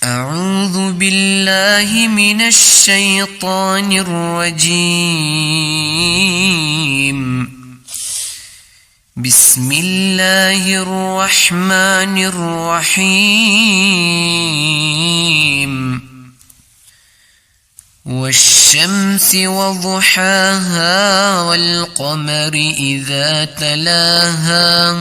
أعوذ بالله من الشيطان الرجيم. بسم الله الرحمن الرحيم. والشمس وضحاها والقمر إذا تلاها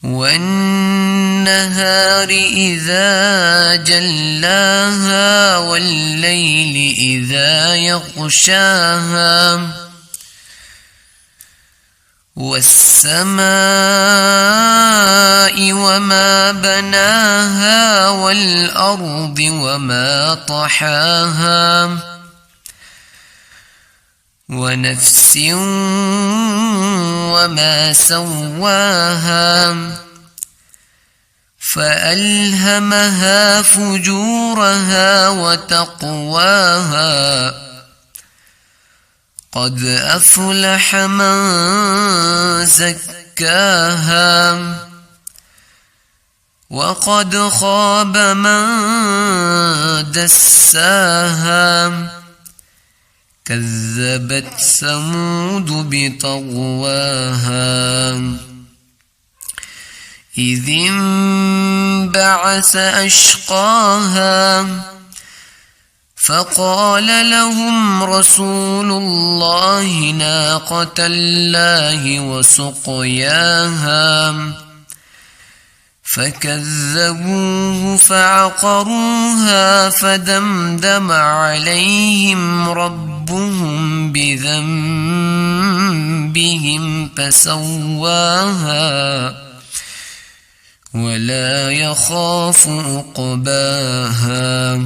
والنهار إذا جلاها والليل إذا يغشاها والسماء وما بناها والأرض وما طحاها ونفس وما سواها فألهمها فجورها وتقواها قد أفلح من زكاها وقد خاب من دساها كذبت ثمود بطغواها إذ انبعث أشقاها فقال لهم رسول الله ناقة الله وسقياها فكذبوه فعقروها فدمدم عليهم ربهم بذنبهم فسواها ولا يخاف عقباها